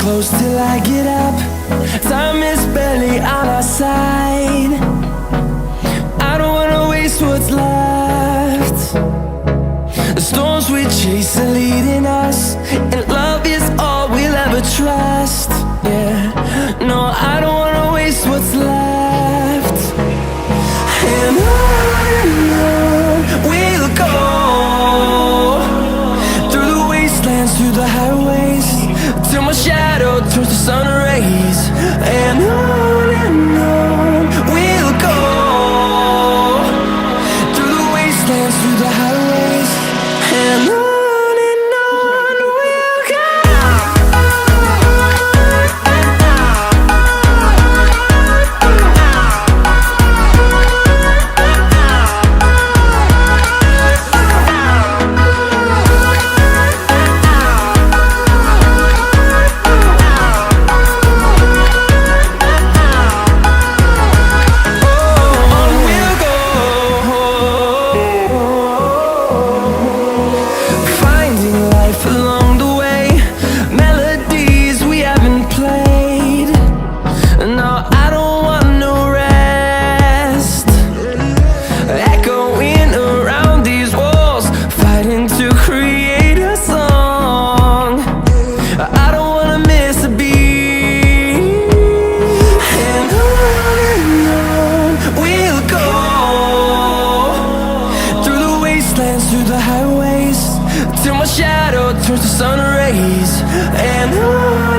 close till I get up. Time is barely on our side. I don't wanna waste what's left. The storms we chase are leading us, and love is all we'll ever trust. Yeah, no, I don't wanna waste what's left. And on we'll go, through the wastelands, through the highways, till my shadow turns to sun rays. And on we'll go, through the wastelands, through the highways, and on we'll go. Through the highways, till my shadow turns to sun rays. And on